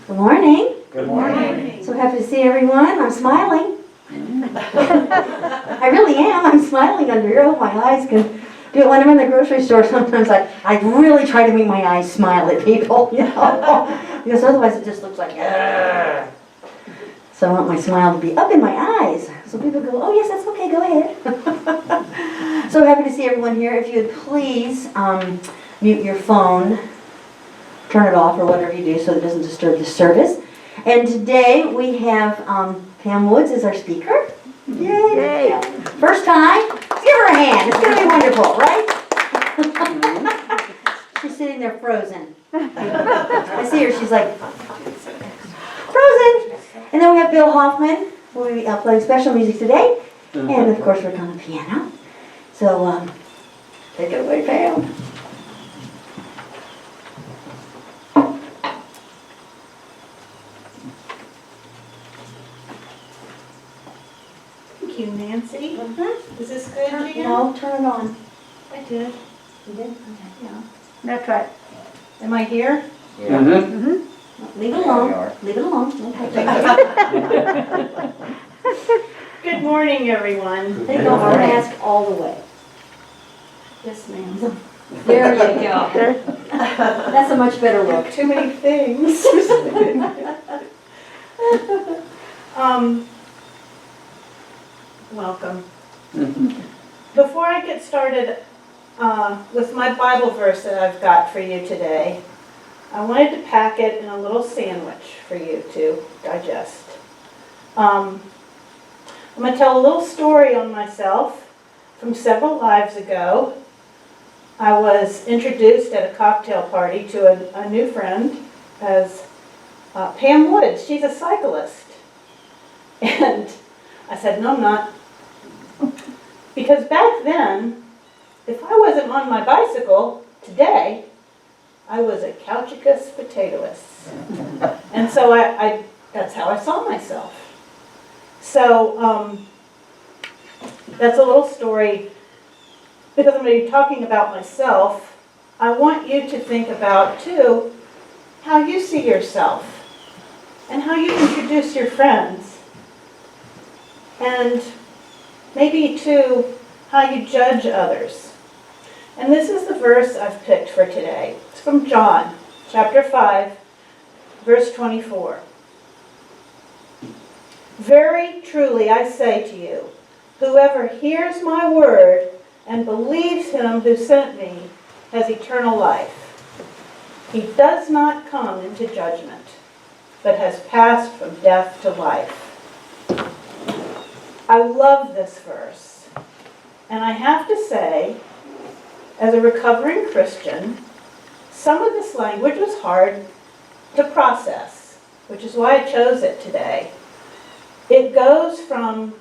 Good morning. Good morning. So happy to see everyone. I'm smiling. I really am. I'm smiling under here. Oh, my eyes can do it when I'm in the grocery store. Sometimes I really try to make my eyes smile at people, because otherwise it just looks like, "Ugh." So I want my smile to be up in my eyes. So people go, oh yes, that's okay, go ahead. So happy to see everyone here. If you would please mute your phone, turn it off or whatever you do so it doesn't disturb the service. And today we have Pam Woods as our speaker. Yay! Yay. First time. Let's give her a hand. It's going to be wonderful, right? She's sitting there frozen. I see her. She's like, frozen. And then we have Bill Hoffman, who will be playing special music today. And of course, we're on the piano. So, take it away, Pam. Thank you, Nancy. Is this good, Jan? No, turn it on. I did. You did? Okay. Yeah. That's right. Am I here? Yeah. Leave it alone. Leave it alone. Okay. Good morning, everyone. Take off your mask all the way. Yes, ma'am. There you go. That's a much better look. Too many things. Welcome. Before I get started with my Bible verse that I've got for you today, I wanted to pack it in a little sandwich for you to digest. I'm going to tell a little story on myself from several lives ago. I was introduced at a cocktail party to a new friend as Pam Woods. She's a cyclist. And I said, no, I'm not. Because back then, if I wasn't on my bicycle today, I was a couchicus potatoist. And so that's how I saw myself. So that's a little story. Because I'm going to be talking about myself, I want you to think about, too, how you see yourself and how you introduce your friends. And maybe, too, how you judge others. And this is the verse I've picked for today. It's from John, chapter 5, verse 24. Very truly I say to you, whoever hears my word and believes him who sent me has eternal life. He does not come into judgment, but has passed from death to life. I love this verse. And I have to say, as a recovering Christian, some of this language was hard to process, which is why I chose it today. It goes from,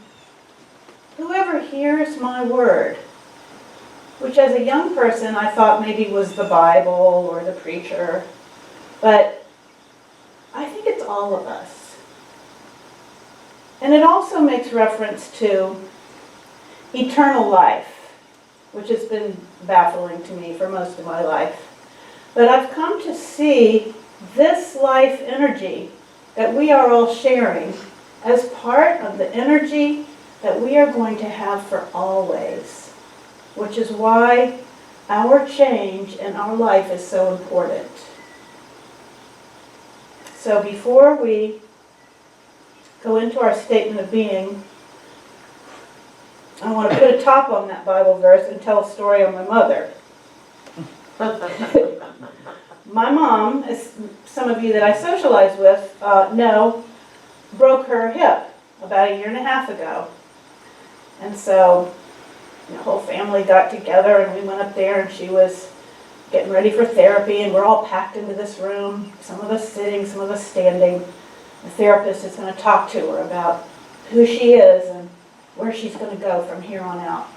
whoever hears my word, which as a young person I thought maybe was the Bible or the preacher, but I think it's all of us. And it also makes reference to eternal life, which has been baffling to me for most of my life. But I've come to see this life energy that we are all sharing as part of the energy that we are going to have for always, which is why our change in our life is so important. So before we go into our statement of being, I want to put a top on that Bible verse and tell a story on my mother. My mom, as some of you that I socialize with know, broke her hip about 1.5 years ago. And so the whole family got together and we went up there and she was getting ready for therapy and we're all packed into this room, some of us sitting, some of us standing. The therapist is going to talk to her about who she is and where she's going to go from here on out.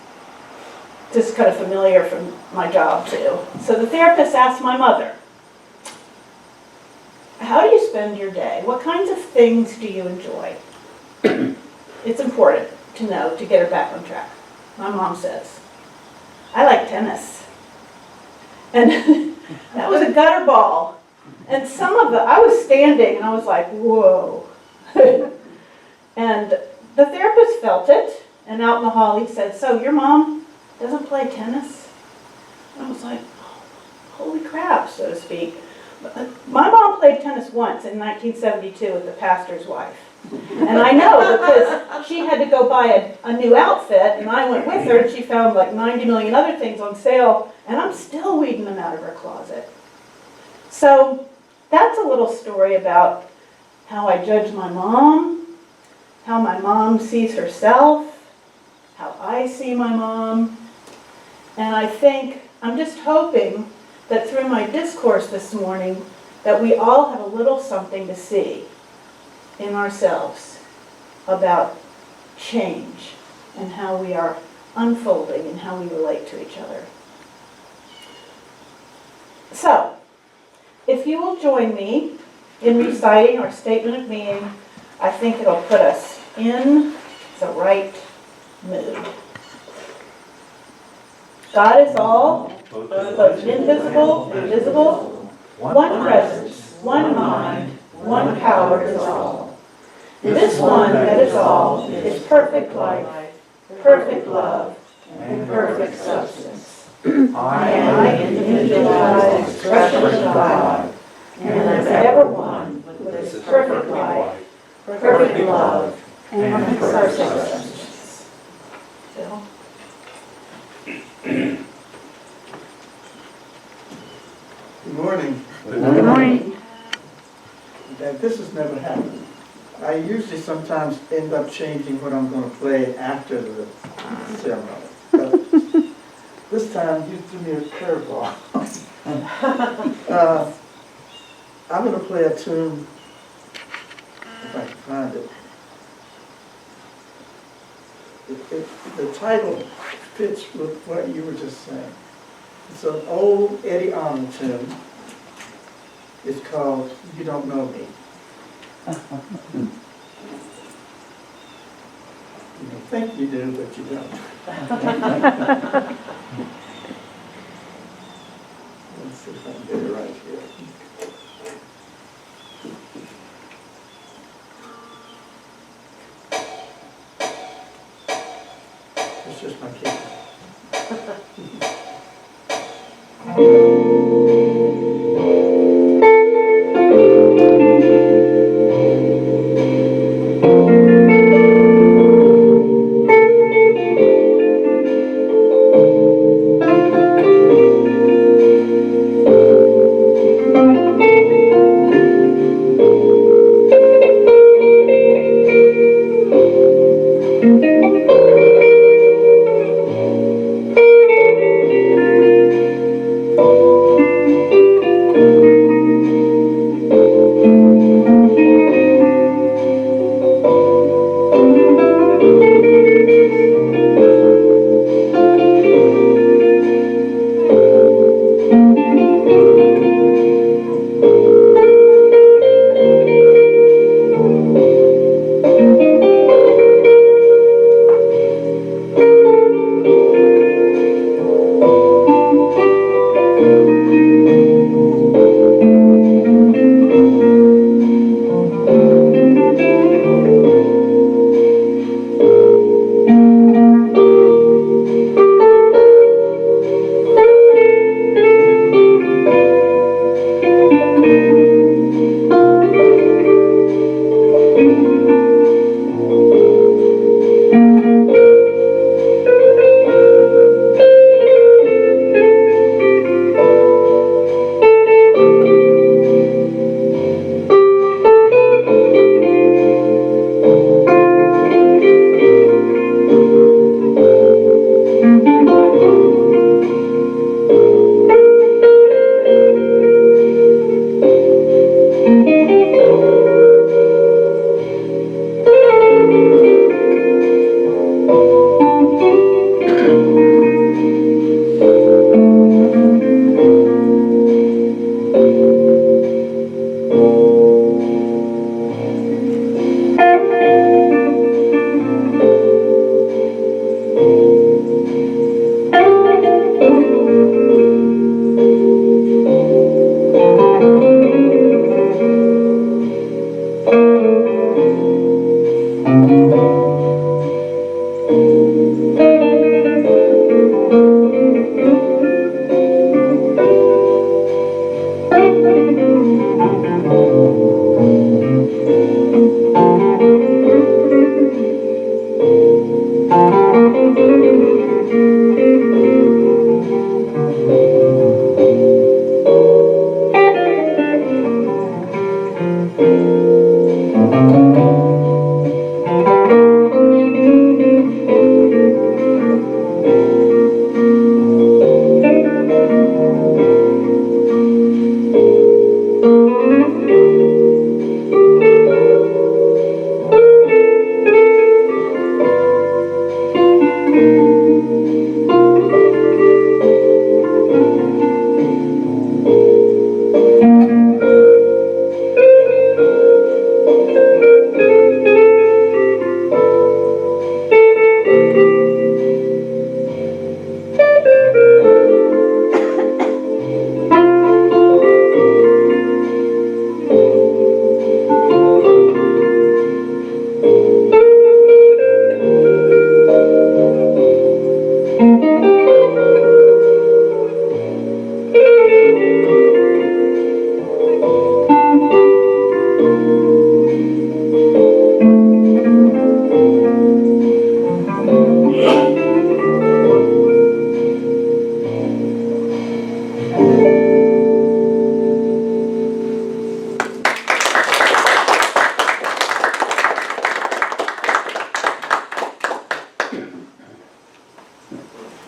Just kind of familiar from my job too. So the therapist asked my mother, how do you spend your day? What kinds of things do you enjoy? It's important to know to get her back on track. My mom says, I like tennis. And that was a gutter ball. And some of I was standing and I was like, whoa. And the therapist felt it, and out in the hall he said, so your mom doesn't play tennis? And I was like, holy crap, so to speak. My mom played tennis once in 1972 with the pastor's wife. And I know because she had to go buy a new outfit, and I went with her, and she found like 90 million other things on sale, and I'm still weeding them out of her closet. So that's a little story about how I judge my mom, how my mom sees herself, how I see my mom. And I think, I'm just hoping that through my discourse this morning, that we all have a little something to see in ourselves about change and how we are unfolding and how we relate to each other. So, if you will join me in reciting our statement of meaning, I think it'll put us in the right mood. God is all, both invisible and visible, one presence, one mind, one power is all. This one that is all is perfect life, perfect love, and perfect substance. I am an individualized expression of God, and am ever one with this perfect life, perfect love, and perfect substance. Bill? Good morning. Good morning. This has never happened. I usually sometimes end up changing what I'm going to play after the ceremony. But this time you threw me a curveball. I'm going to play a tune, if I can find it. The title fits with what you were just saying. It's an old Eddie Arnold tune. It's called You Don't Know Me. You think you do, but you don't. Let's see if I can get it right here. It's just my kid.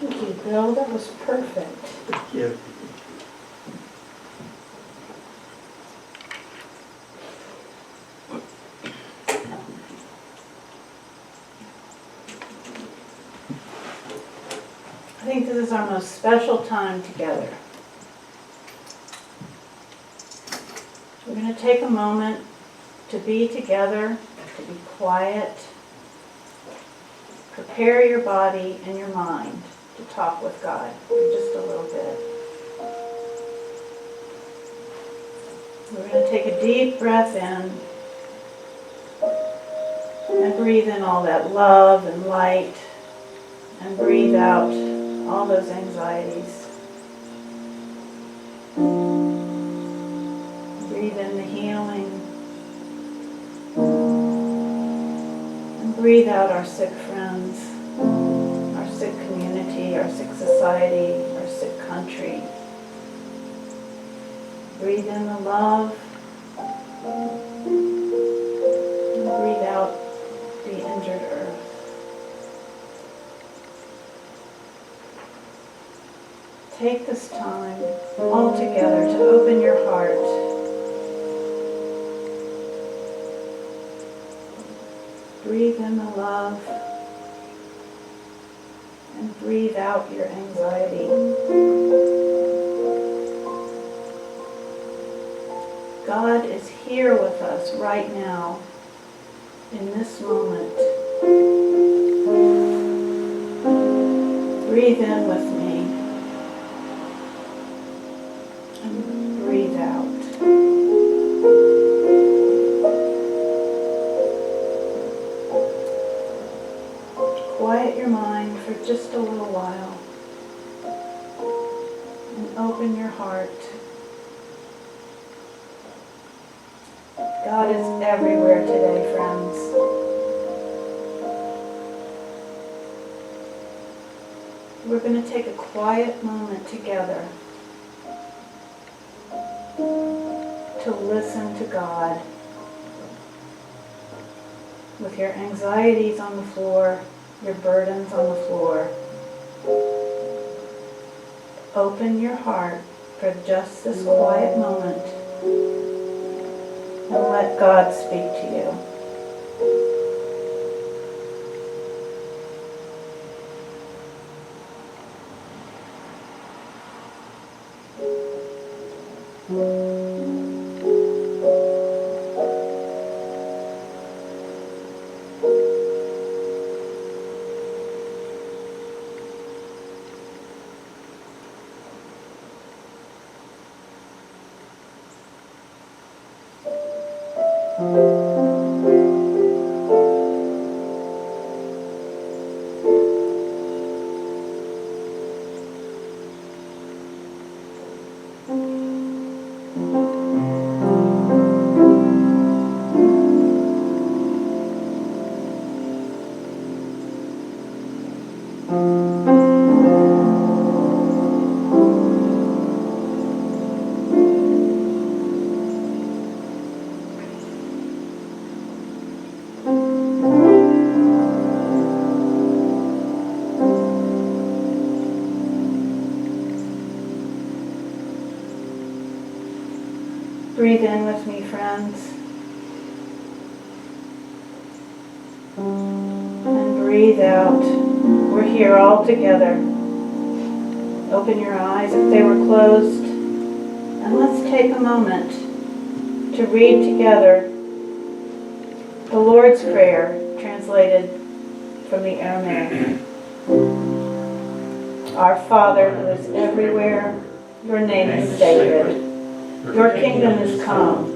Thank you, Bill. That was perfect. Yeah. I think this is our most special time together. We're going to take a moment to be together, to be quiet. Prepare your body and your mind to talk with God for just a little bit. We're going to take a deep breath in and breathe in all that love and light, and breathe out all those anxieties. Breathe in the healing, and breathe out our sick friends, our sick community, our sick society, our sick country. Breathe in the love, and breathe out the injured earth. Take this time all together to open your heart. Breathe in the love and breathe out your anxiety. God is here with us right now in this moment. Breathe in with me. And breathe out. Quiet your mind for just a little while and open your heart. God is everywhere today, friends. We're going to take a quiet moment together to listen to God. With your anxieties on the floor, your burdens on the floor, open your heart for just this quiet moment and let God speak to you. Breathe in with me, friends. And breathe out. We're here all together. Open your eyes if they were closed. And let's take a moment to read together the Lord's Prayer, translated from the Aramaic. Our Father who is everywhere, your name is sacred. Your kingdom is come.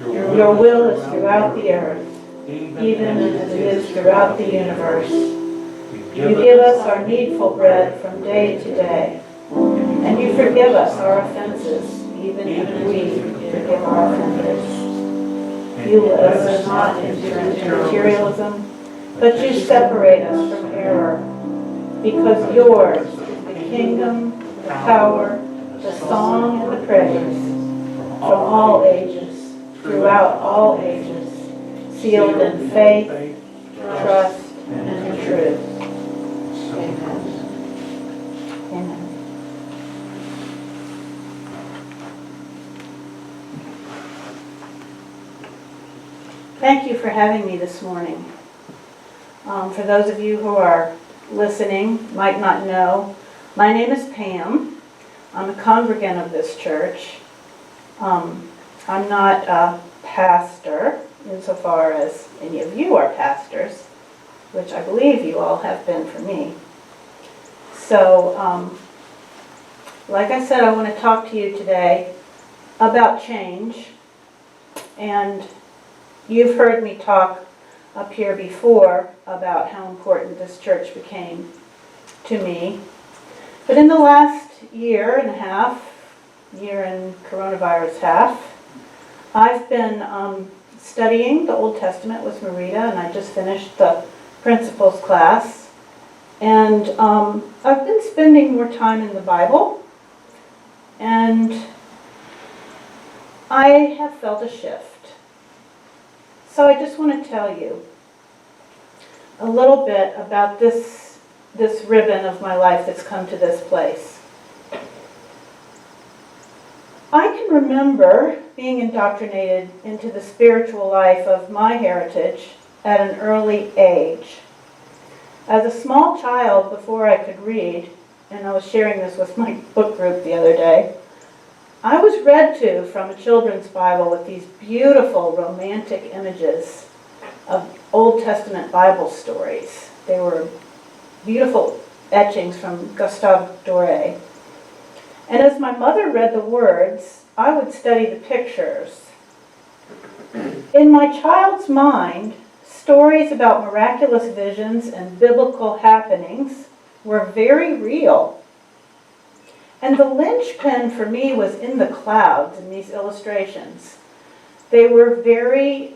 Your will is throughout the earth, even as it is throughout the universe. You give us our needful bread from day to day, and you forgive us our offenses, even as we forgive our offenders. You lead us not into materialism, but you separate us from error. Because yours is the kingdom, the power, the song, and the praise from all ages, throughout all ages, sealed in faith, trust, and truth. Amen. Amen. Thank you for having me this morning. For those of you who are listening, might not know, my name is Pam. I'm a congregant of this church. I'm not a pastor insofar as any of you are pastors, which I believe you all have been for me. So, like I said, I want to talk to you today about change. And you've heard me talk up here before about how important this church became to me. But in the last year and a half, year and coronavirus half, I've been studying the Old Testament with Marita, and I just finished the principles class. And I've been spending more time in the Bible, and I have felt a shift. So I just want to tell you a little bit about this ribbon of my life that's come to this place. I can remember being indoctrinated into the spiritual life of my heritage at an early age. As a small child, before I could read, and I was sharing this with my book group the other day, I was read to from a children's Bible with these beautiful romantic images of Old Testament Bible stories. They were beautiful etchings from Gustave Doré. And as my mother read the words, I would study the pictures. In my child's mind, stories about miraculous visions and biblical happenings were very real. And the linchpin for me was in the clouds in these illustrations. They were very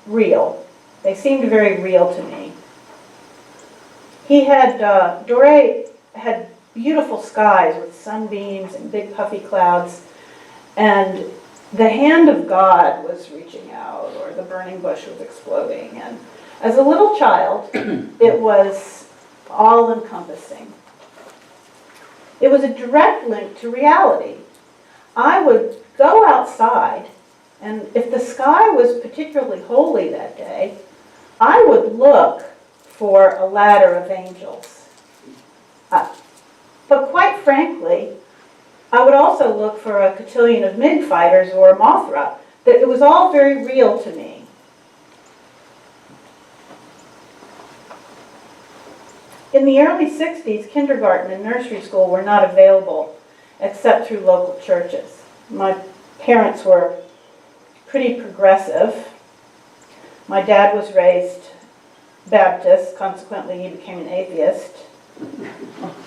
real. They seemed very real to me. Doré had beautiful skies with sunbeams and big puffy clouds, and the hand of God was reaching out, or the burning bush was exploding. And as a little child, it was all-encompassing. It was a direct link to reality. I would go outside, and if the sky was particularly holy that day, I would look for a ladder of angels. But quite frankly, I would also look for a cotillion of MiG fighters or Mothra. That it was all very real to me. In the early 60s, kindergarten and nursery school were not available except through local churches. My parents were pretty progressive. My dad was raised Baptist, consequently he became an atheist.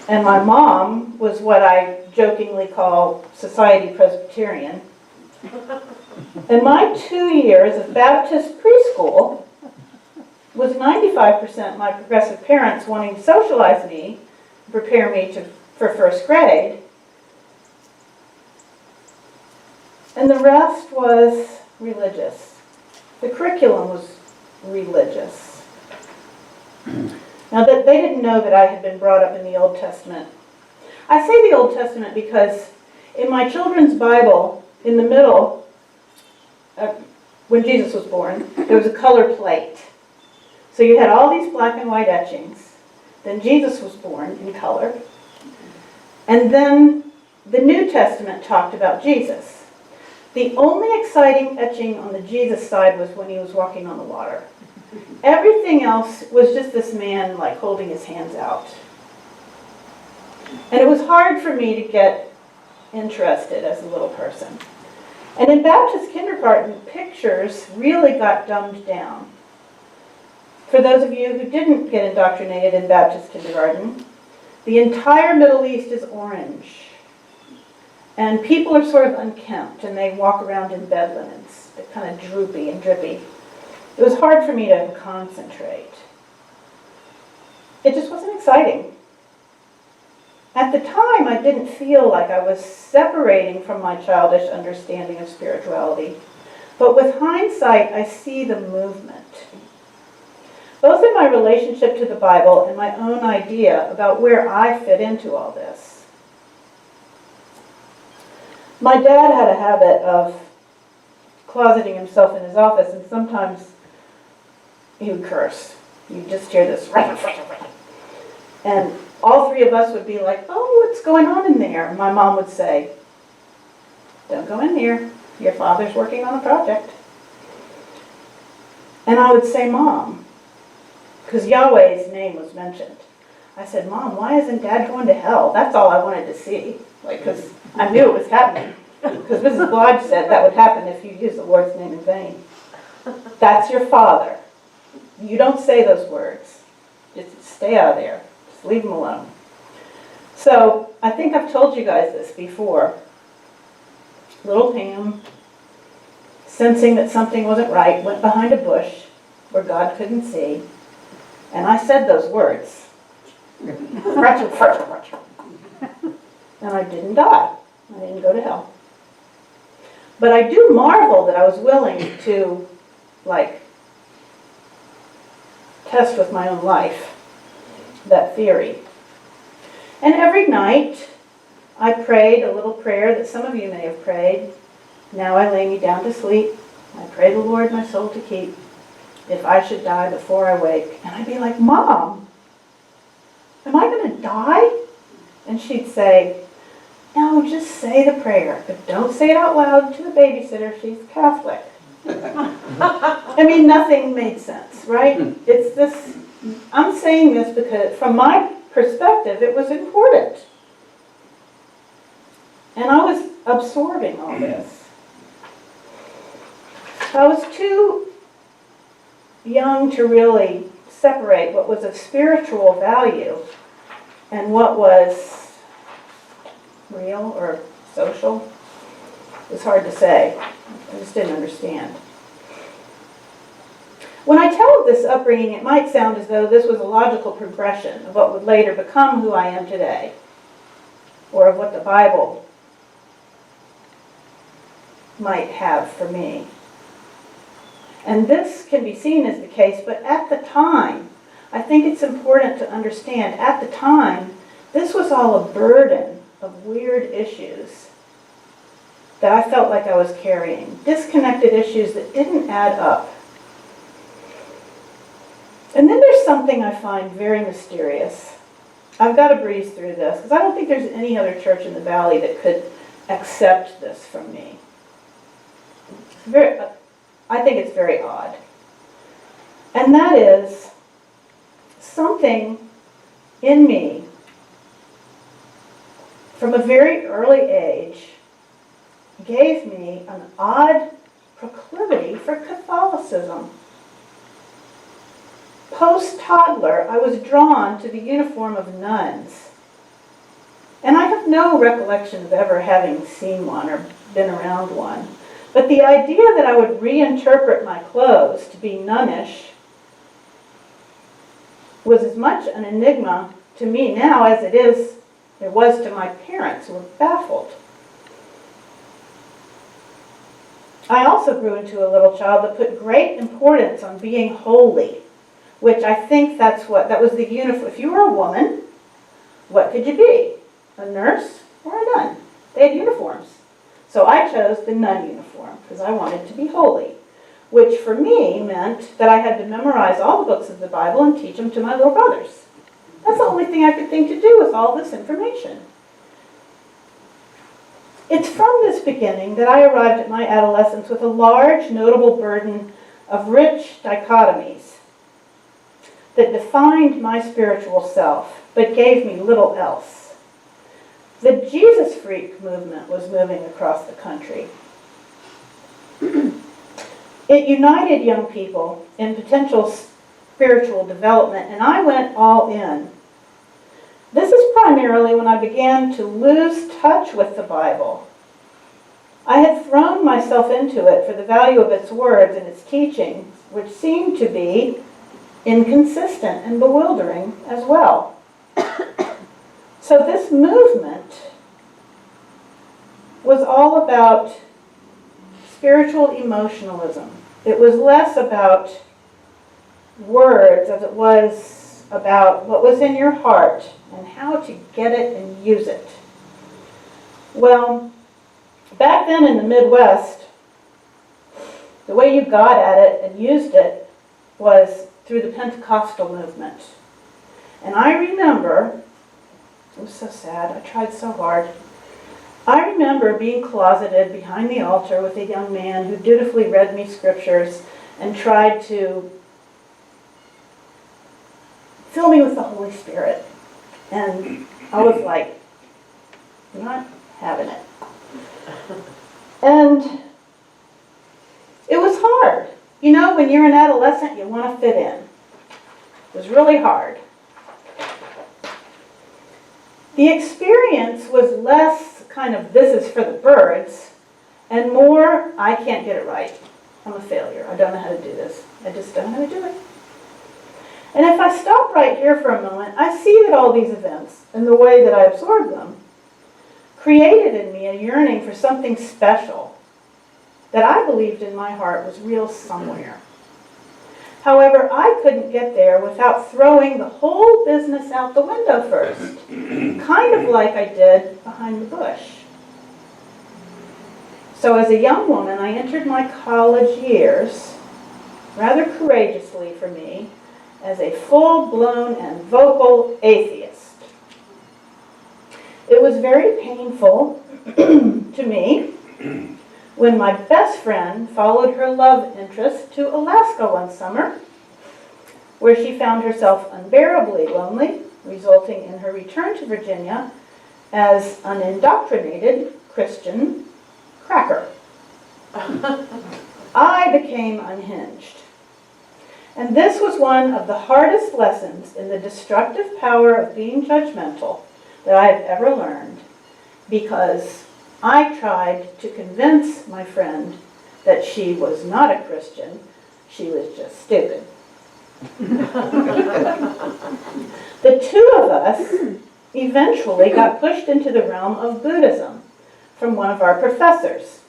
And my mom was what I jokingly call Society Presbyterian. And my 2 years of Baptist preschool was 95% my progressive parents wanting to socialize me, prepare me for first grade. And the rest was religious. The curriculum was religious. Now, that they didn't know that I had been brought up in the Old Testament. I say the Old Testament because in my children's Bible, in the middle, when Jesus was born, there was a color plate. So you had all these black and white etchings. Then Jesus was born in color. And then the New Testament talked about Jesus. The only exciting etching on the Jesus side was when he was walking on the water. Everything else was just this man like holding his hands out. And it was hard for me to get interested as a little person. And in Baptist kindergarten, pictures really got dumbed down. For those of you who didn't get indoctrinated in Baptist kindergarten, the entire Middle East is orange. And people are sort of unkempt, and they walk around in bed linens. They're kind of droopy and drippy. It was hard for me to concentrate. It just wasn't exciting. At the time, I didn't feel like I was separating from my childish understanding of spirituality. But with hindsight, I see the movement. Both in my relationship to the Bible and my own idea about where I fit into all this. My dad had a habit of closeting himself in his office, and sometimes he would curse. You'd just hear this, and all three of us would be like, oh, what's going on in there? And my mom would say, don't go in here. Your father's working on a project. And I would say, Mom, because Yahweh's name was mentioned. I said, Mom, why isn't Dad going to hell? That's all I wanted to see. Because I knew it was happening. Because Mrs. Blodge said that would happen if you use the Lord's name in vain. That's your father. You don't say those words. Just stay out of there. Just leave him alone. So I think I've told you guys this before. Little Pam, sensing that something wasn't right, went behind a bush where God couldn't see, and I said those words. And I didn't die. I didn't go to hell. But I do marvel that I was willing to, test with my own life that theory. And every night, I prayed a little prayer that some of you may have prayed. Now I lay me down to sleep. I pray the Lord my soul to keep, if I should die before I wake. And I'd be like, Mom, am I going to die? And she'd say, no, just say the prayer, but don't say it out loud to the babysitter. She's Catholic. I mean, nothing made sense, right? It's this, I'm saying this because from my perspective, it was important. And I was absorbing all this. I was too young to really separate what was of spiritual value and what was real or social. It was hard to say. I just didn't understand. When I tell of this upbringing, it might sound as though this was a logical progression of what would later become who I am today, or of what the Bible might have for me. And this can be seen as the case, but at the time, I think it's important to understand, at the time, this was all a burden of weird issues that I felt like I was carrying. Disconnected issues that didn't add up. And then there's something I find very mysterious. I've got to breeze through this, because I don't think there's any other church in the Valley that could accept this from me. I think it's very odd. And that is something in me from a very early age gave me an odd proclivity for Catholicism. Post-toddler, I was drawn to the uniform of nuns. And I have no recollection of ever having seen one or been around one. But the idea that I would reinterpret my clothes to be nunnish was as much an enigma to me now as it was to my parents, who were baffled. I also grew into a little child that put great importance on being holy, which I think that was the uniform. If you were a woman, what could you be? A nurse or a nun? They had uniforms. So I chose the nun uniform because I wanted to be holy, which for me meant that I had to memorize all the books of the Bible and teach them to my little brothers. That's the only thing I could think to do with all this information. It's from this beginning that I arrived at my adolescence with a large, notable burden of rich dichotomies that defined my spiritual self, but gave me little else. The Jesus freak movement was moving across the country. It united young people in potential spiritual development, and I went all in. This is primarily when I began to lose touch with the Bible I had thrown myself into it for the value of its words and its teachings, which seemed to be inconsistent and bewildering as well. So this movement was all about spiritual emotionalism. It was less about words as it was about what was in your heart and how to get it and use it. Well, back then in the Midwest, the way you got at it and used it was through the Pentecostal movement. And I remember, it was so sad, I tried so hard. I remember being closeted behind the altar with a young man who dutifully read me scriptures and tried to fill me with the Holy Spirit. And I was like, not having it. And it was hard. You know, when you're an adolescent, you want to fit in. It was really hard. The experience was less kind of, this is for the birds, and more, I can't get it right. I'm a failure. I don't know how to do this. I just don't know how to do it. And if I stop right here for a moment, I see that all these events, and the way that I absorbed them, created in me a yearning for something special that I believed in my heart was real somewhere. However, I couldn't get there without throwing the whole business out the window first, kind of like I did behind the bush. So as a young woman, I entered my college years, rather courageously for me, as a full-blown and vocal atheist. It was very painful to me when my best friend followed her love interest to Alaska one summer, where she found herself unbearably lonely, resulting in her return to Virginia as an indoctrinated Christian cracker. I became unhinged. And this was one of the hardest lessons in the destructive power of being judgmental that I have ever learned, because I tried to convince my friend that she was not a Christian, she was just stupid. The two of us eventually got pushed into the realm of Buddhism from one of our professors.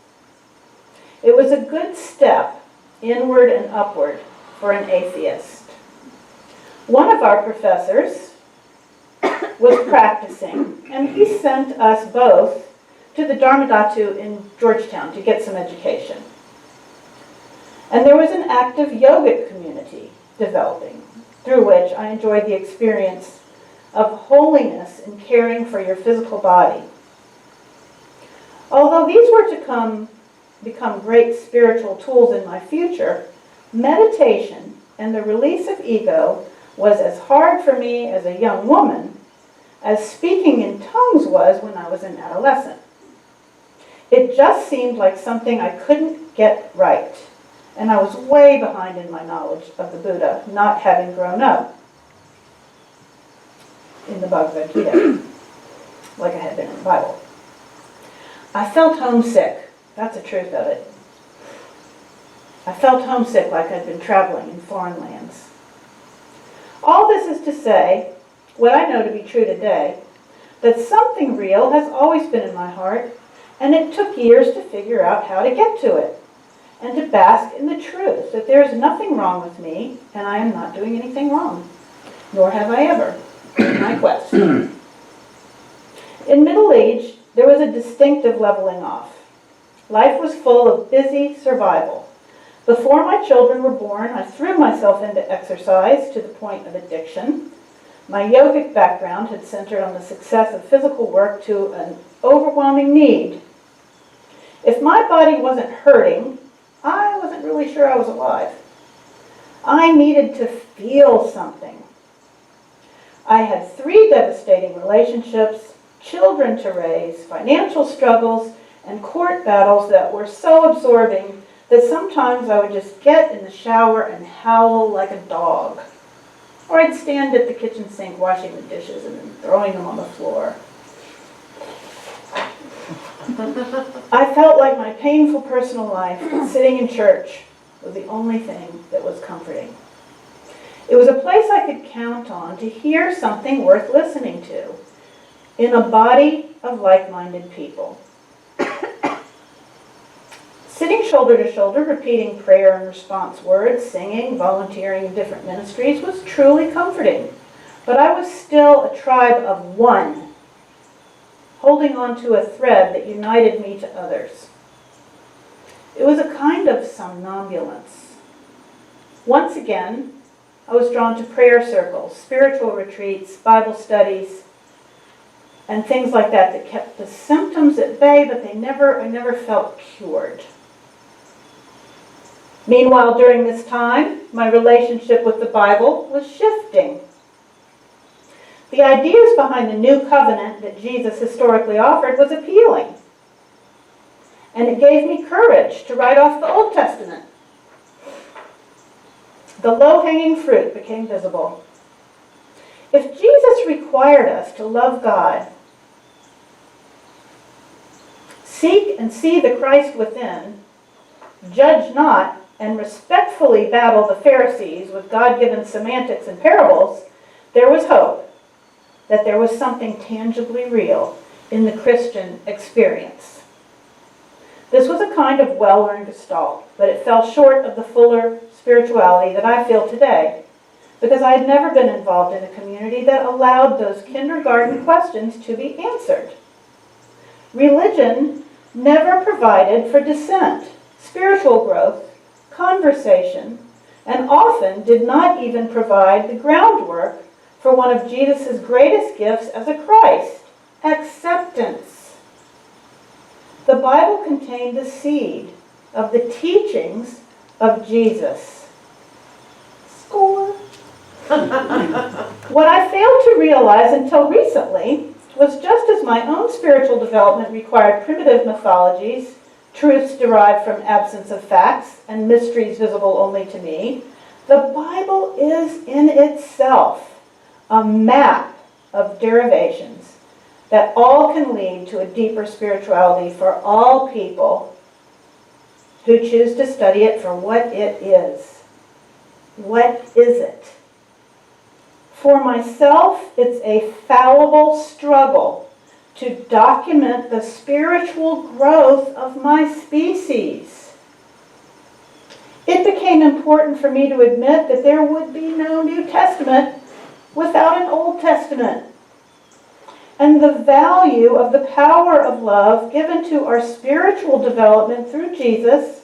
It was a good step inward and upward for an atheist. One of our professors was practicing, and he sent us both to the Dharmadhatu in Georgetown to get some education. And there was an active yogic community developing, through which I enjoyed the experience of holiness in caring for your physical body. Although these were to become great spiritual tools in my future, meditation and the release of ego was as hard for me as a young woman as speaking in tongues was when I was an adolescent. It just seemed like something I couldn't get right, and I was way behind in my knowledge of the Buddha, not having grown up in the Bhagavad Gita, like I had been in the Bible. I felt homesick. That's the truth of it. I felt homesick like I'd been traveling in foreign lands. All this is to say, what I know to be true today, that something real has always been in my heart, and it took years to figure out how to get to it, and to bask in the truth that there is nothing wrong with me, and I am not doing anything wrong, nor have I ever in my quest. In middle age, there was a distinctive leveling off. Life was full of busy survival. Before my children were born, I threw myself into exercise to the point of addiction. My yogic background had centered on the success of physical work to an overwhelming need. If my body wasn't hurting, I wasn't really sure I was alive. I needed to feel something. I had 3 devastating relationships, children to raise, financial struggles, and court battles that were so absorbing that sometimes I would just get in the shower and howl like a dog. Or I'd stand at the kitchen sink washing the dishes and then throwing them on the floor. I felt like my painful personal life, sitting in church, was the only thing that was comforting. It was a place I could count on to hear something worth listening to in a body of like-minded people. Sitting shoulder to shoulder, repeating prayer and response words, singing, volunteering in different ministries was truly comforting. But I was still a tribe of one, holding on to a thread that united me to others. It was a kind of somnambulance. Once again, I was drawn to prayer circles, spiritual retreats, Bible studies, and things like that kept the symptoms at bay, but I never felt cured. Meanwhile, during this time, my relationship with the Bible was shifting. The ideas behind the new covenant that Jesus historically offered was appealing. And it gave me courage to write off the Old Testament. The low-hanging fruit became visible. If Jesus required us to love God, seek and see the Christ within, judge not, and respectfully battle the Pharisees with God-given semantics and parables, there was hope that there was something tangibly real in the Christian experience. This was a kind of well-learned gestalt, but it fell short of the fuller spirituality that I feel today, because I had never been involved in a community that allowed those kindergarten questions to be answered. Religion never provided for dissent, spiritual growth, conversation, and often did not even provide the groundwork for one of Jesus' greatest gifts as a Christ, acceptance. The Bible contained the seed of the teachings of Jesus. Score! What I failed to realize until recently was just as my own spiritual development required primitive mythologies, truths derived from absence of facts, and mysteries visible only to me, the Bible is in itself a map of derivations that all can lead to a deeper spirituality for all people who choose to study it for what it is. What is it? For myself, it's a fallible struggle to document the spiritual growth of my species. It became important for me to admit that there would be no New Testament without an Old Testament. And the value of the power of love given to our spiritual development through Jesus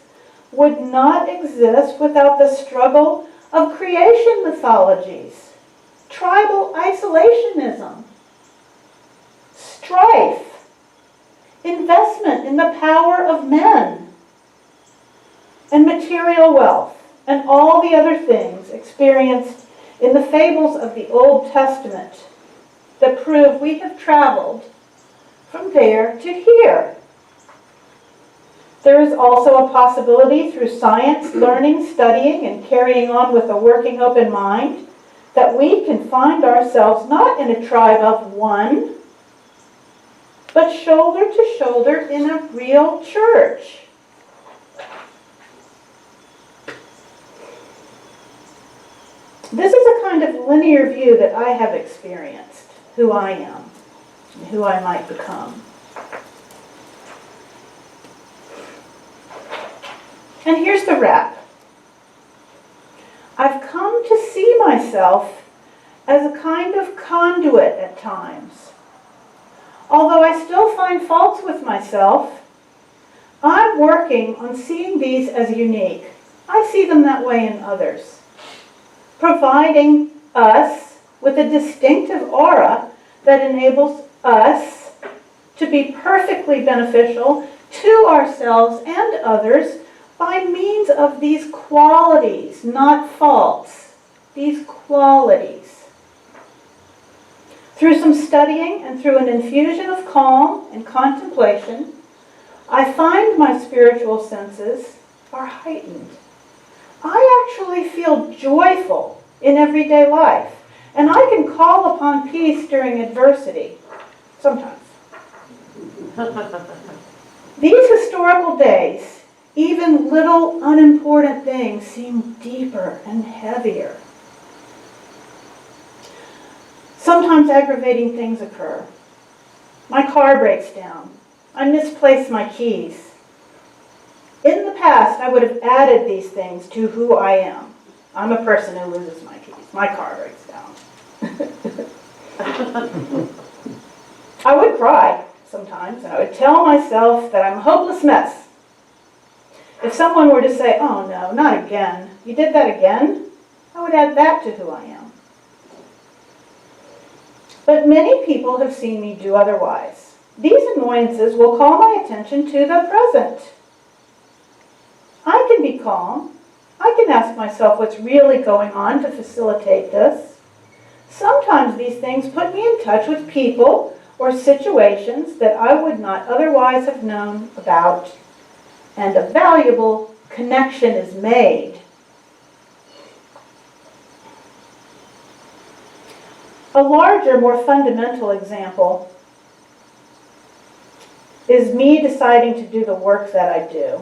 would not exist without the struggle of creation mythologies, tribal isolationism, strife, investment in the power of men, and material wealth, and all the other things experienced in the fables of the Old Testament that prove we have traveled from there to here. There is also a possibility through science, learning, studying, and carrying on with a working open mind that we can find ourselves not in a tribe of one, but shoulder to shoulder in a real church. This is a kind of linear view that I have experienced, who I am, and who I might become. And here's the wrap. I've come to see myself as a kind of conduit at times. Although I still find faults with myself, I'm working on seeing these as unique. I see them that way in others, providing us with a distinctive aura that enables us to be perfectly beneficial to ourselves and others by means of these qualities, not faults, these qualities. Through some studying and through an infusion of calm and contemplation, I find my spiritual senses are heightened. I actually feel joyful in everyday life, and I can call upon peace during adversity, sometimes. These historical days, even little unimportant things seem deeper and heavier. Sometimes aggravating things occur. My car breaks down. I misplace my keys. In the past, I would have added these things to who I am. I'm a person who loses my keys. My car breaks down. I would cry sometimes, and I would tell myself that I'm a hopeless mess. If someone were to say, "Oh no, not again. You did that again?" I would add that to who I am. But many people have seen me do otherwise. These annoyances will call my attention to the present. I can be calm. I can ask myself what's really going on to facilitate this. Sometimes these things put me in touch with people or situations that I would not otherwise have known about, and a valuable connection is made. A larger, more fundamental example is me deciding to do the work that I do.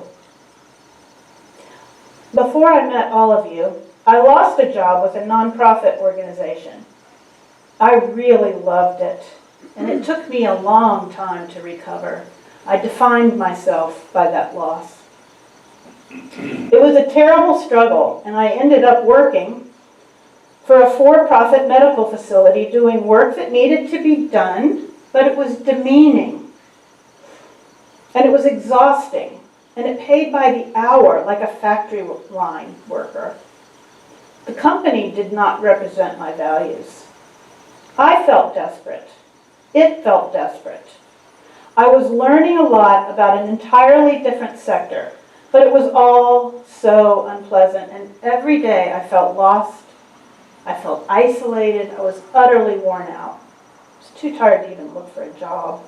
Before I met all of you, I lost a job with a nonprofit organization. I really loved it, and it took me a long time to recover. I defined myself by that loss. It was a terrible struggle, and I ended up working for a for-profit medical facility doing work that needed to be done, but it was demeaning, and it was exhausting, and it paid by the hour like a factory line worker. The company did not represent my values. I felt desperate. It felt desperate. I was learning a lot about an entirely different sector, but it was all so unpleasant, and every day I felt lost. I felt isolated. I was utterly worn out. I was too tired to even look for a job.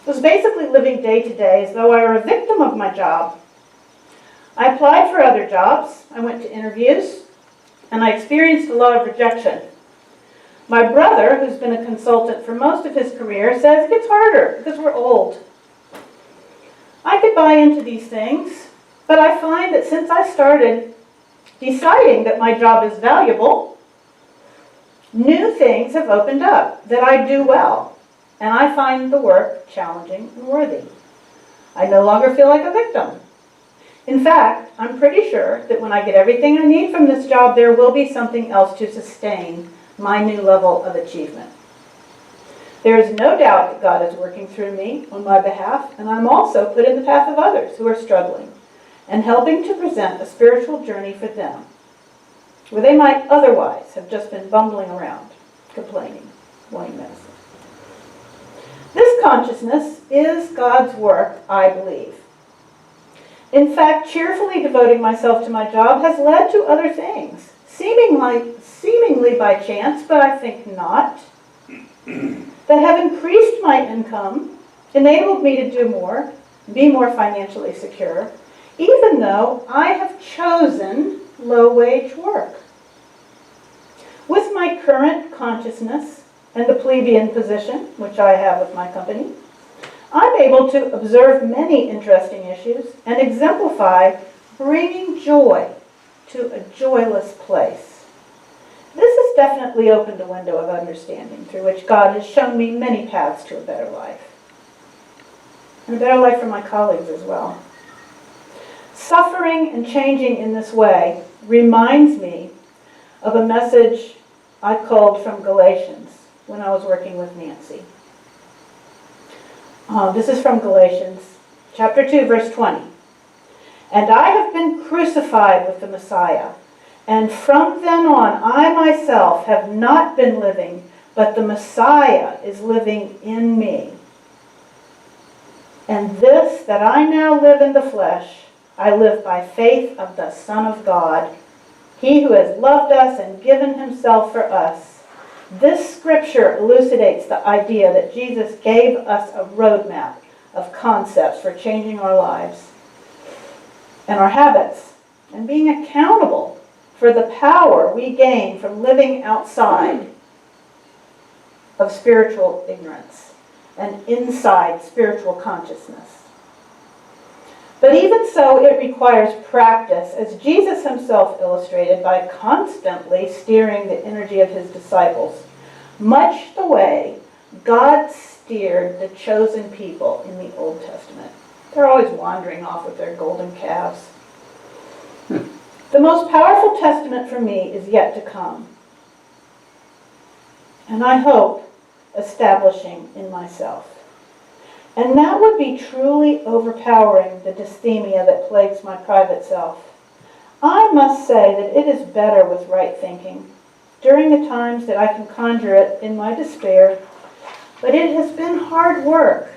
I was basically living day to day as though I were a victim of my job. I applied for other jobs. I went to interviews, and I experienced a lot of rejection. My brother, who's been a consultant for most of his career, says it gets harder because we're old. I could buy into these things, but I find that since I started deciding that my job is valuable, new things have opened up that I do well, and I find the work challenging and worthy. I no longer feel like a victim. In fact, I'm pretty sure that when I get everything I need from this job, there will be something else to sustain my new level of achievement. There is no doubt that God is working through me on my behalf, and I'm also put in the path of others who are struggling and helping to present a spiritual journey for them, where they might otherwise have just been bumbling around, complaining, wanting medicine. This consciousness is God's work, I believe. In fact, cheerfully devoting myself to my job has led to other things, seemingly by chance, but I think not, that have increased my income, enabled me to do more, be more financially secure, even though I have chosen low-wage work. With my current consciousness and the plebeian position, which I have with my company, I'm able to observe many interesting issues and exemplify bringing joy to a joyless place. This has definitely opened a window of understanding through which God has shown me many paths to a better life. And a better life for my colleagues as well. Suffering and changing in this way reminds me of a message I culled from Galatians when I was working with Nancy. This is from Galatians chapter 2, verse 20. "And I have been crucified with the Messiah, and from then on I myself have not been living, but the Messiah is living in me. And this that I now live in the flesh, I live by faith of the Son of God, he who has loved us and given himself for us." This scripture elucidates the idea that Jesus gave us a roadmap of concepts for changing our lives and our habits, and being accountable for the power we gain from living outside of spiritual ignorance and inside spiritual consciousness. But even so, it requires practice, as Jesus himself illustrated by constantly steering the energy of his disciples, much the way God steered the chosen people in the Old Testament. They're always wandering off with their golden calves. The most powerful testament for me is yet to come, and I hope establishing in myself. And that would be truly overpowering the dysthemia that plagues my private self. I must say that it is better with right thinking, during the times that I can conjure it in my despair, but it has been hard work.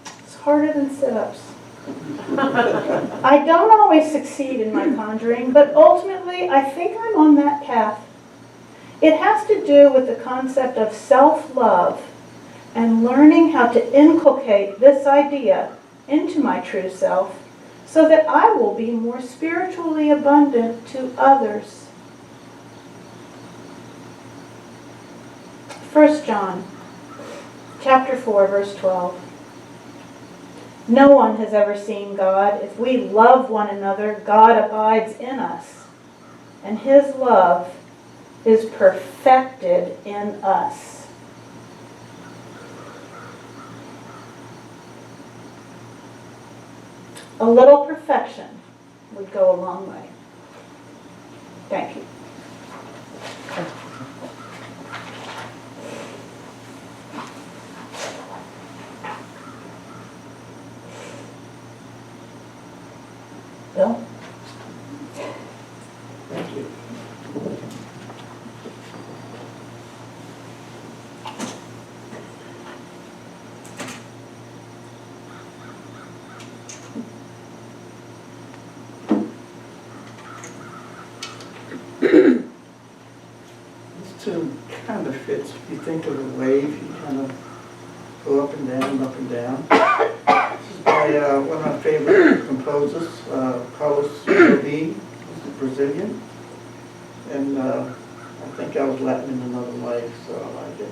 It's harder than sit-ups. I don't always succeed in my conjuring, but ultimately I think I'm on that path. It has to do with the concept of self-love and learning how to inculcate this idea into my true self so that I will be more spiritually abundant to others. 1 John chapter 4, verse 12. No one has ever seen God. If we love one another, God abides in us, and his love is perfected in us. A little perfection would go a long way. Thank you. Bill? Thank you. This tune kind of fits. If you think of a wave, you kind of go up and down, up and down. This is by one of my favorite composers, Carlos Jobim, who's a Brazilian. And I think I was Latin in another life, so I like it.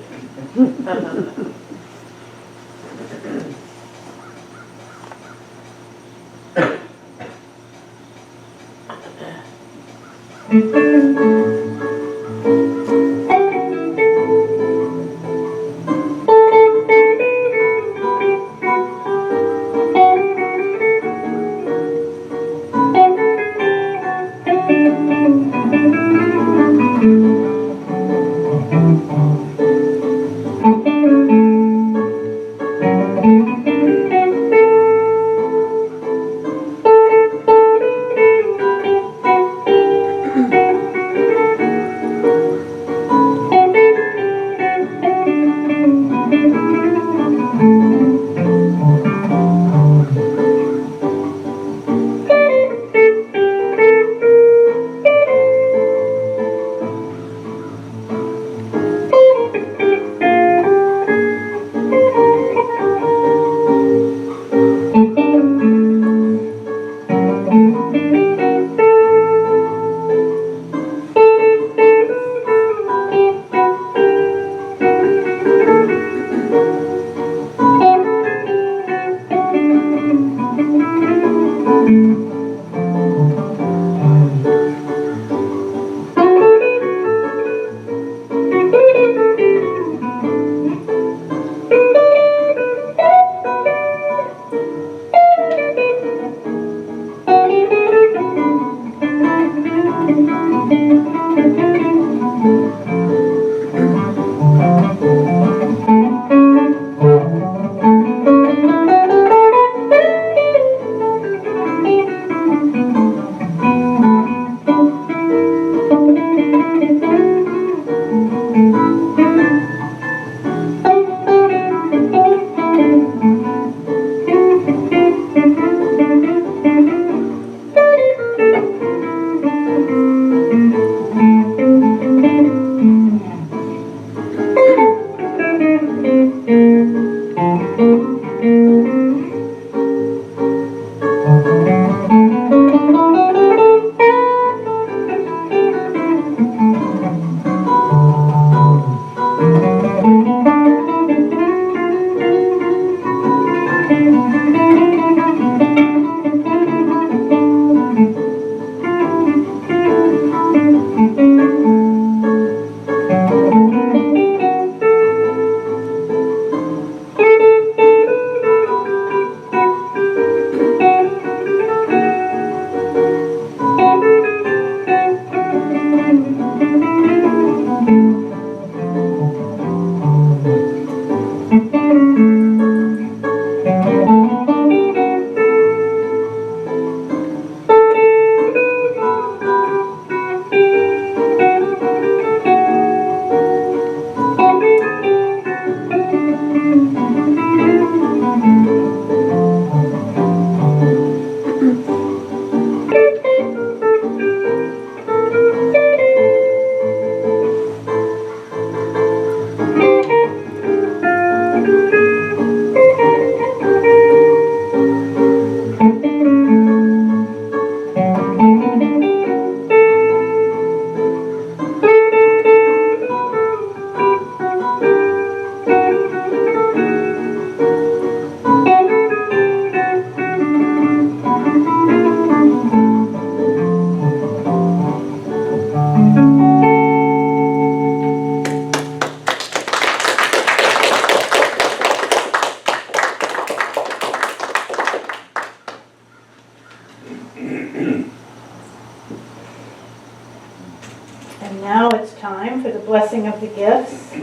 blessing of the gifts.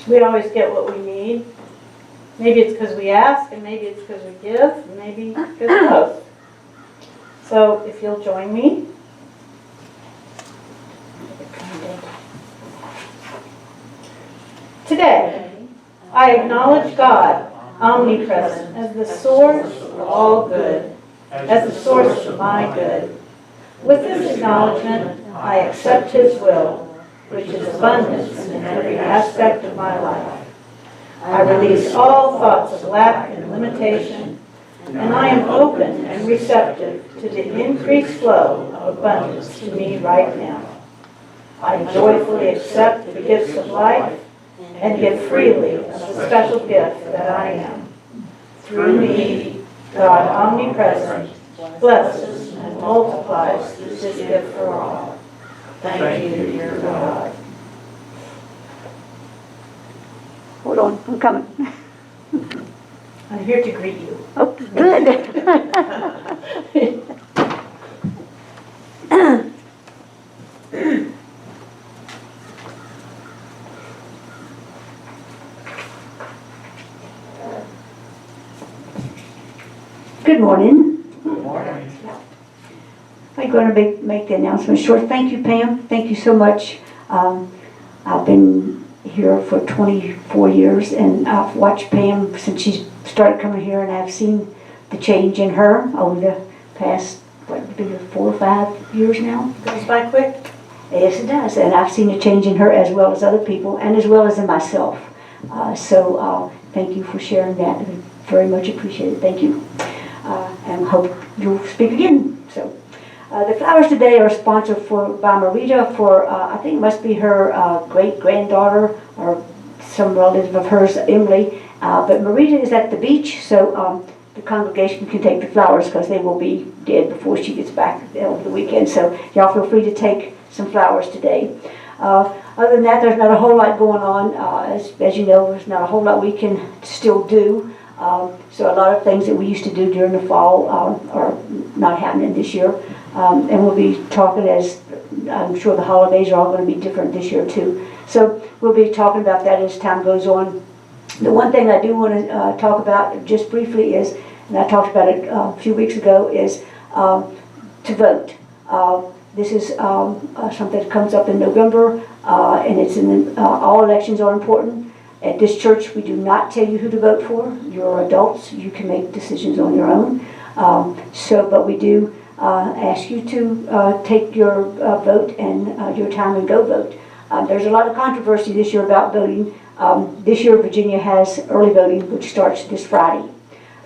We always get what we need. Maybe it's because we ask, and maybe it's because we give, and maybe because of both. So if you'll join me. Today, I acknowledge God, omnipresent, as the source of all good, as the source of my good. With this acknowledgement, I accept His will, which is abundance in every aspect of my life. I release all thoughts of lack and limitation, and I am open and receptive to the increased flow of abundance to me right now. I joyfully accept the gifts of life and give freely of the special gift that I am. Through me, God omnipresent blesses and multiplies this gift for all. Thank you, dear God. Hold on, I'm coming. I'm here to greet you. Oh, good. Good morning. Good morning. I'm going to make the announcement short. Thank you, Pam. Thank you so much. I've been here for 24 years, and I've watched Pam since she started coming here, and I've seen the change in her over the past, what would be 4 or 5 years now. Goes by quick. Yes, it does, and I've seen a change in her as well as other people, and as well as in myself. So thank you for sharing that. I very much appreciate it. Thank you, and hope you'll speak again. So. The flowers today are sponsored by Marita for, I think it must be her great-granddaughter or some relative of hers, Emily. But Marita is at the beach, so the congregation can take the flowers because they will be dead before she gets back over the weekend. So y'all feel free to take some flowers today. Other than that, there's not a whole lot going on. As you know, there's not a whole lot we can still do. So a lot of things that we used to do during the fall are not happening this year. And we'll be talking, as I'm sure the holidays are all going to be different this year too. So we'll be talking about that as time goes on. The one thing I do want to talk about just briefly is, and I talked about it a few weeks ago, is to vote. This is something that comes up in November, and it's all elections are important. At this church, we do not tell you who to vote for. You're adults. You can make decisions on your own. But we do ask you to take your vote and your time and go vote. There's a lot of controversy this year about voting. This year, Virginia has early voting, which starts this Friday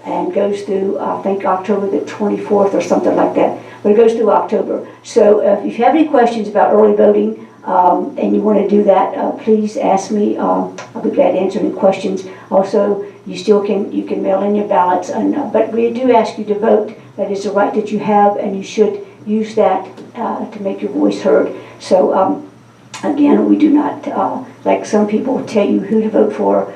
and goes through, I think, October the 24th or something like that. But it goes through October. So if you have any questions about early voting, and you want to do that, please ask me. I'll be glad to answer any questions. Also, you can mail in your ballots, but we do ask you to vote. That is a right that you have, and you should use that to make your voice heard. So again, we do not, like some people tell you who to vote for.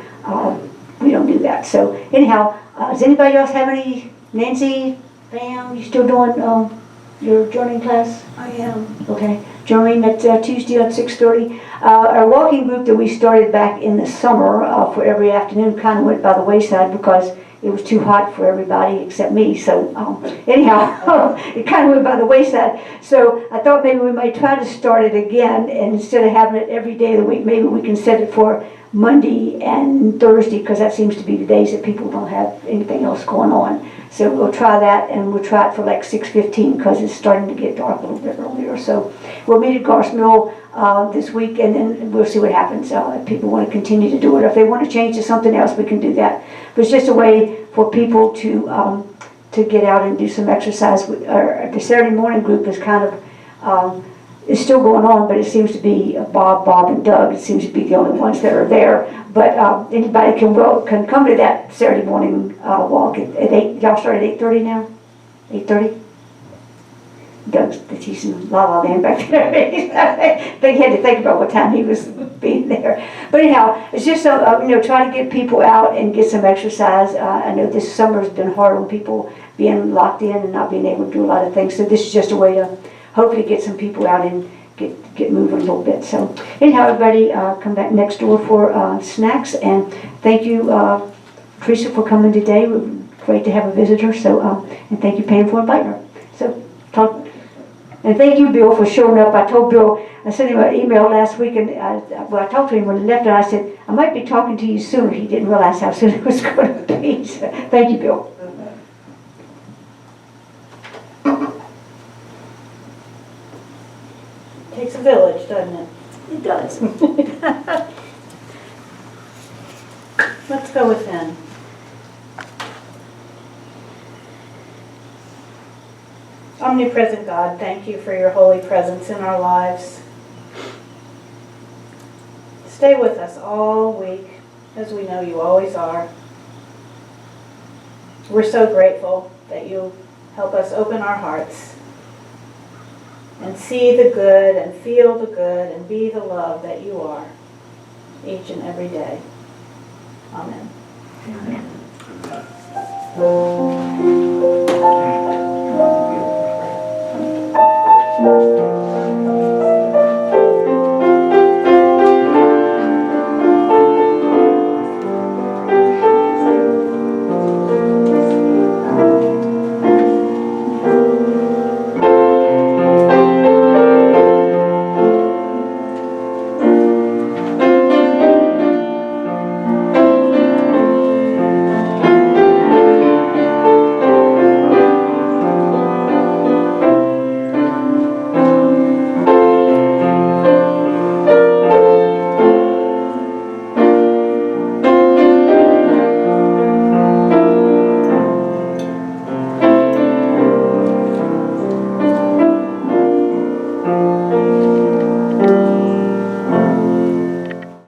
We don't do that. So anyhow, does anybody else have any? Nancy, Pam, you still doing your journaling class? I am. Okay, journaling that's Tuesday at 6:30. Our walking group that we started back in the summer for every afternoon kind of went by the wayside because it was too hot for everybody except me. So anyhow, it kind of went by the wayside. So I thought maybe we might try to start it again, and instead of having it every day of the week, maybe we can set it for Monday and Thursday, because that seems to be the days that people don't have anything else going on. So we'll try that, and we'll try it for like 6:15 because it's starting to get dark a little bit earlier. So we'll meet at Garth Mill this week, and then we'll see what happens. If people want to continue to do it, if they want to change to something else, we can do that. But it's just a way for people to get out and do some exercise. The Saturday morning group is kind of it's still going on, but it seems to be Bob, and Doug. It seems to be the only ones that are there. But anybody can come to that Saturday morning walk at 8. Y'all start at 8:30 now? 8:30? Doug's teaching La La Land back there. They had to think about what time he was being there. But anyhow, it's just try to get people out and get some exercise. I know this summer's been hard on people being locked in and not being able to do a lot of things. So this is just a way to hopefully get some people out and get moving a little bit. So anyhow, everybody, come back next door for snacks, and thank you, Teresa, for coming today. We're great to have a visitor. So and thank you, Pam, for inviting her. So and thank you, Bill, for showing up. I told Bill, I sent him an email last week, and I talked to him when he left, and I said, I might be talking to you soon. He didn't realize how soon it was going to be. So, thank you, Bill. Takes a village, doesn't it? It does. Let's go within. Omnipresent God, thank you for your holy presence in our lives. Stay with us all week, as we know you always are. We're so grateful that you help us open our hearts and see the good and feel the good and be the love that you are each and every day. Amen. Amen.